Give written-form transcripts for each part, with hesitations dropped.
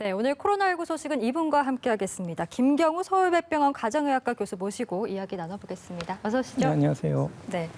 네, 오늘 코로나19 소식은 이분과 함께하겠습니다. 김경우 서울vet병원 가정의학과 교수 모시고 이야기 나눠보겠습니다. 어서 오시죠. 네, 안녕하세요. 네,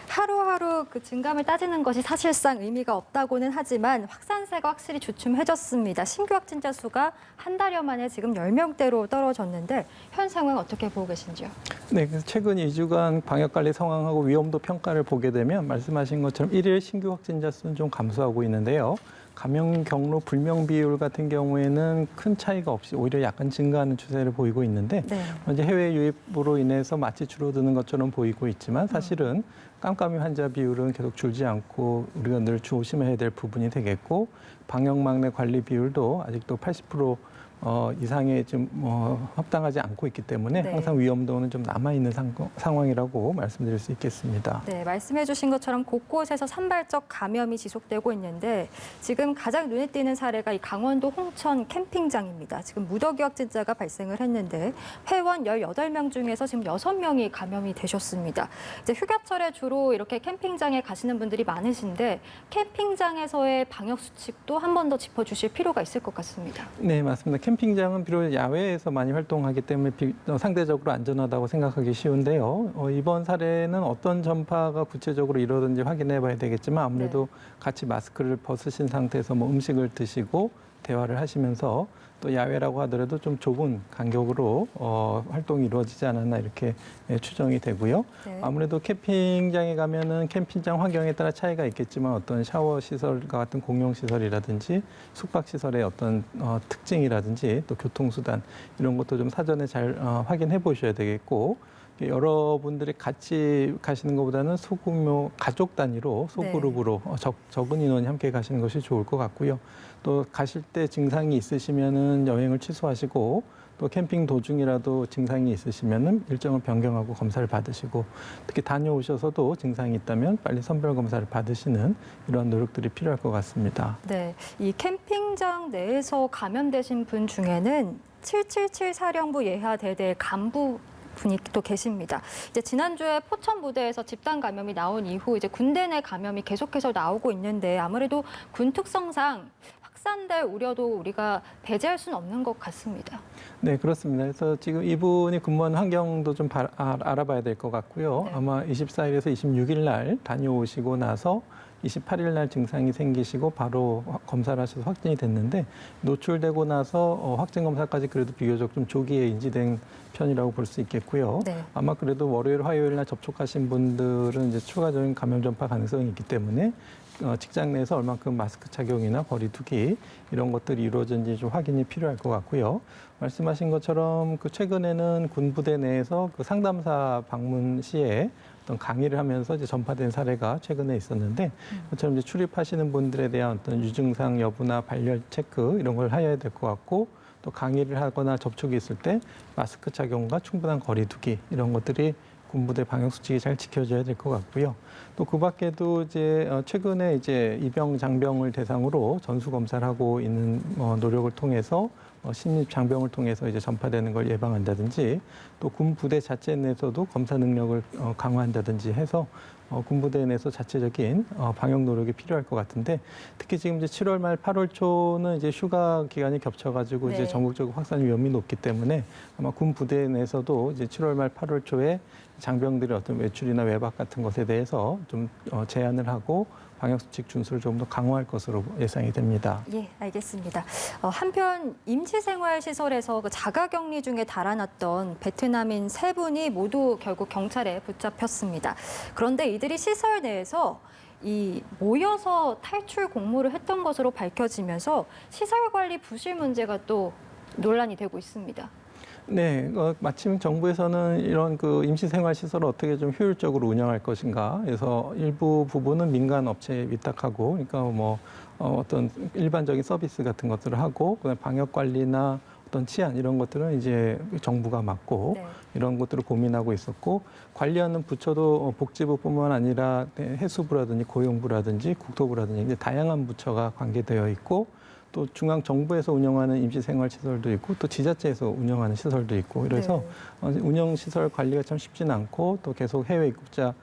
하루하루 그 증감을 따지는 것이 사실상 의미가 없다고는 하지만 확산세가 확실히 주춤해졌습니다. 신규 확진자 수가 한 달여 만에 지금 10명대로 떨어졌는데 현 상황 어떻게 보고 계신지요? 네, 그래서 최근 2주간 방역관리 상황하고 위험도 평가를 보게 되면 말씀하신 것처럼 일일 신규 확진자 수는 좀 감소하고 있는데요. 감염 경로 불명 비율 같은 경우에는 큰 차이가 없이 오히려 약간 증가하는 추세를 보이고 있는데 네. 이제 해외 유입으로 인해서 마치 줄어드는 것처럼 보이고 있지만 사실은 깜깜이 환자 비율은 계속 줄지 않고 우리가 늘 조심해야 될 부분이 되겠고 방역 막내 관리 비율도 아직도 80% 이상에 좀 합당하지 않고 있기 때문에 네. 항상 위험도는 좀 남아있는 상황이라고 말씀드릴 수 있겠습니다. 네, 말씀해 주신 것처럼 곳곳에서 산발적 감염이 지속되고 있는데 지금 가장 눈에 띄는 사례가 이 강원도 홍천 캠핑장입니다. 지금 무더기 확진자가 발생을 했는데 회원 18명 중에서 지금 6명이 감염이 되셨습니다. 이제 휴가철에 주로 이렇게 캠핑장에 가시는 분들이 많으신데 캠핑장에서의 방역 수칙도 한 번 더 짚어주실 필요가 있을 것 같습니다. 네, 맞습니다. 캠핑장은 비록 야외에서 많이 활동하기 때문에 상대적으로 안전하다고 생각하기 쉬운데요. 이번 사례는 어떤 전파가 구체적으로 이루어졌는지 확인해 봐야 되겠지만 아무래도 같이 마스크를 벗으신 상태에서 음식을 드시고 대화를 하시면서 또 야외라고 하더라도 좀 좁은 간격으로 활동이 이루어지지 않았나 이렇게 추정이 되고요. 네. 아무래도 캠핑장에 가면은 캠핑장 환경에 따라 차이가 있겠지만 어떤 샤워 시설과 같은 공용 시설이라든지 숙박 시설의 어떤 특징이라든지 또 교통수단 이런 것도 좀 사전에 잘 확인해 보셔야 되겠고 여러분들이 같이 가시는 것보다는 소규모 가족 단위로 소그룹으로 적은 인원이 함께 가시는 것이 좋을 것 같고요. 또 가실 때 증상이 있으시면은 여행을 취소하시고 또 캠핑 도중이라도 증상이 있으시면은 일정을 변경하고 검사를 받으시고 특히 다녀오셔서도 증상이 있다면 빨리 선별 검사를 받으시는 이러한 노력들이 필요할 것 같습니다. 네, 이 캠핑장 내에서 감염되신 분 중에는 777 사령부 예하대대 간부 분이 또 계십니다. 이제 지난주에 포천 부대에서 집단 감염이 나온 이후 이제 군대 내 감염이 계속해서 나오고 있는데 아무래도 군 특성상 확산될 우려도 우리가 배제할 수는 없는 것 같습니다. 네, 그렇습니다. 그래서 지금 이분이 근무한 환경도 좀 알아봐야 될 것 같고요. 네. 아마 24일에서 26일 날 다녀오시고 나서 28일 날 증상이 생기시고 바로 검사를 하셔서 확진이 됐는데 노출되고 나서 확진 검사까지 그래도 비교적 좀 조기에 인지된 편이라고 볼 수 있겠고요. 네. 아마 그래도 월요일, 화요일 날 접촉하신 분들은 이제 추가적인 감염 전파 가능성이 있기 때문에 직장 내에서 얼만큼 마스크 착용이나 거리 두기 이런 것들이 이루어진지 좀 확인이 필요할 것 같고요. 말씀하신 것처럼 그 최근에는 군부대 내에서 그 상담사 방문 시에 어떤 강의를 하면서 이제 전파된 사례가 최근에 있었는데 그처럼 이제 출입하시는 분들에 대한 어떤 유증상 여부나 발열 체크 이런 걸 해야 될 것 같고 또 강의를 하거나 접촉이 있을 때 마스크 착용과 충분한 거리 두기 이런 것들이 군부대 방역 수칙이 잘 지켜져야 될 것 같고요. 또 그 밖에도 이제 최근에 이제 입영 장병을 대상으로 전수 검사를 하고 있는 노력을 통해서 신입 장병을 통해서 이제 전파되는 걸 예방한다든지 또 군부대 자체 내에서도 검사 능력을 강화한다든지 해서 군부대 내에서 자체적인 방역 노력이 필요할 것 같은데 특히 지금 이제 7월 말 8월 초는 이제 휴가 기간이 겹쳐가지고 네. 이제 전국적으로 확산 위험이 높기 때문에 아마 군부대 내에서도 이제 7월 말 8월 초에 장병들의 어떤 외출이나 외박 같은 것에 대해서 좀 제한을 하고 방역수칙 준수를 좀 더 강화할 것으로 예상이 됩니다. 예, 알겠습니다. 한편 임시생활시설에서 그 자가격리 중에 달아났던 베트남인 3분이 모두 결국 경찰에 붙잡혔습니다. 그런데 이들이 시설 내에서 모여서 탈출 공모를 했던 것으로 밝혀지면서 시설 관리 부실 문제가 또 논란이 되고 있습니다. 네, 마침 정부에서는 이런 그 임시생활 시설을 어떻게 좀 효율적으로 운영할 것인가. 그래서 일부 부분은 민간 업체에 위탁하고, 그러니까 어떤 일반적인 서비스 같은 것들을 하고, 그다음에 방역 관리나 어떤 치안 이런 것들은 이제 정부가 맡고 이런 것들을 고민하고 있었고 관리하는 부처도 복지부뿐만 아니라 해수부라든지 고용부라든지 국토부라든지 이제 다양한 부처가 관계되어 있고. 또 중앙 정부에서 운영하는 임시생활시설도 있고 또 지자체에서 운영하는 시설도 있고 그래서 운영시설 관리가 참 쉽지는 않고 또 계속 해외 입국자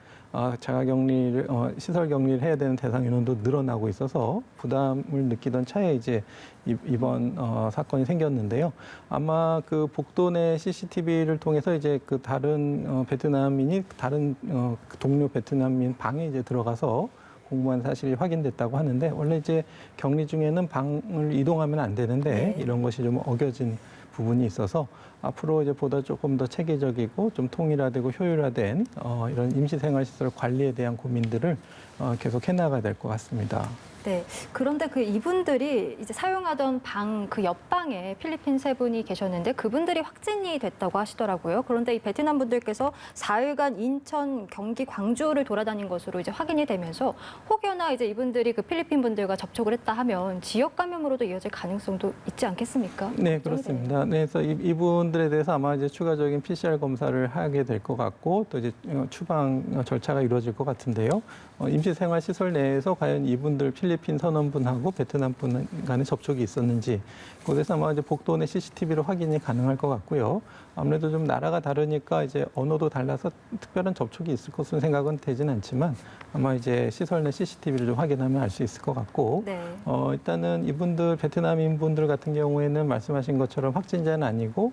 자가격리를 시설 격리를 해야 되는 대상 인원도 늘어나고 있어서 부담을 느끼던 차에 이제 이번 사건이 생겼는데요. 아마 그 복도 내 CCTV를 통해서 이제 그 다른 베트남인이 다른 동료 베트남인 방에 이제 들어가서 공무원 사실이 확인됐다고 하는데 원래 이제 격리 중에는 방을 이동하면 안 되는데 이런 것이 좀 어겨진 부분이 있어서 앞으로 이제 보다 조금 더 체계적이고 좀 통일화되고 효율화된 이런 임시생활시설 관리에 대한 고민들을 계속 해나가야 될 것 같습니다. 네. 그런데 그 이분들이 이제 사용하던 방 그 옆방에 필리핀 세 분이 계셨는데 그분들이 확진이 됐다고 하시더라고요. 그런데 이 베트남 분들께서 4일간 인천, 경기, 광주를 돌아다닌 것으로 이제 확인이 되면서 혹여나 이제 이분들이 그 필리핀 분들과 접촉을 했다 하면 지역 감염으로도 이어질 가능성도 있지 않겠습니까? 네, 그렇습니다. 네, 그래서 이분들에 대해서 아마 이제 추가적인 PCR 검사를 하게 될 것 같고 또 이제 추방 절차가 이루어질 것 같은데요. 임시생활시설 내에서 과연 이분들 필리핀 선원분하고 베트남 분 간의 접촉이 있었는지 그래서 아마 이제 복도 내 CCTV로 확인이 가능할 것 같고요. 아무래도 좀 나라가 다르니까 이제 언어도 달라서 특별한 접촉이 있을 것으로 생각은 되지는 않지만 아마 이제 시설 내 CCTV를 좀 확인하면 알 수 있을 것 같고 일단은 이분들 베트남인 분들 같은 경우에는 말씀하신 것처럼 확진자는 아니고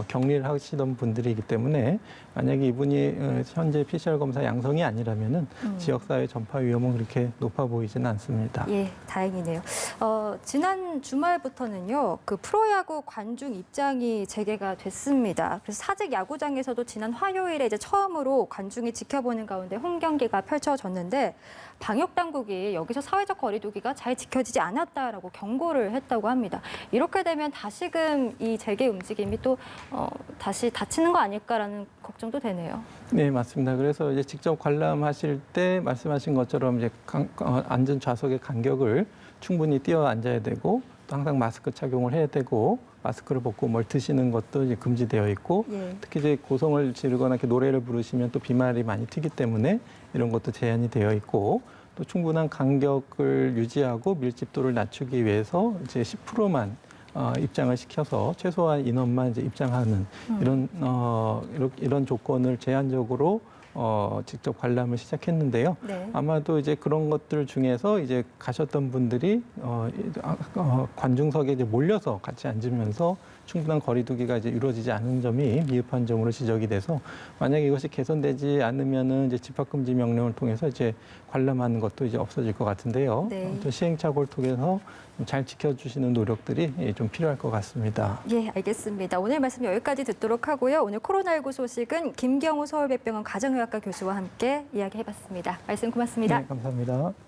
격리를 하시던 분들이기 때문에 만약에 이분이 현재 PCR 검사 양성이 아니라면은 지역사회 전파 위험은 그렇게 높아 보이지는 않습니다. 예, 다행이네요. 지난 주말부터는요, 그 프로야구 관중 입장이 재개가 됐습니다. 그래서 사직 야구장에서도 지난 화요일에 이제 처음으로 관중이 지켜보는 가운데 홈 경기가 펼쳐졌는데 방역 당국이 여기서 사회적 거리두기가 잘 지켜지지 않았다라고 경고를 했다고 합니다. 이렇게 되면 다시금 이 재개 움직임이 또 다시 닫히는 거 아닐까라는 걱정도 되네요. 네, 맞습니다. 그래서 이제 직접 관람하실 때 말씀하신 것처럼 이제 앉은 좌석의 간격을 충분히 뛰어 앉아야 되고 또 항상 마스크 착용을 해야 되고 마스크를 벗고 뭘 드시는 것도 이제 금지되어 있고 특히 이제 고성을 지르거나 이렇게 노래를 부르시면 또 비말이 많이 튀기 때문에 이런 것도 제한이 되어 있고 또 충분한 간격을 유지하고 밀집도를 낮추기 위해서 이제 10%만 입장을 시켜서 최소한 인원만 이제 입장하는 이런 조건을 제한적으로 직접 관람을 시작했는데요. 아마도 이제 그런 것들 중에서 이제 가셨던 분들이 관중석에 이제 몰려서 같이 앉으면서 충분한 거리두기가 이제 이루어지지 않은 점이 미흡한 점으로 지적이 돼서 만약에 이것이 개선되지 않으면은 이제 집합금지 명령을 통해서 이제 관람하는 것도 이제 없어질 것 같은데요. 또 시행착오를 통해서 잘 지켜주시는 노력들이 좀 필요할 것 같습니다. 예, 알겠습니다. 오늘 말씀 여기까지 듣도록 하고요. 오늘 코로나19 소식은 김경우 서울백병원 가정의학과 교수와 함께 이야기해봤습니다. 말씀 고맙습니다. 네, 감사합니다.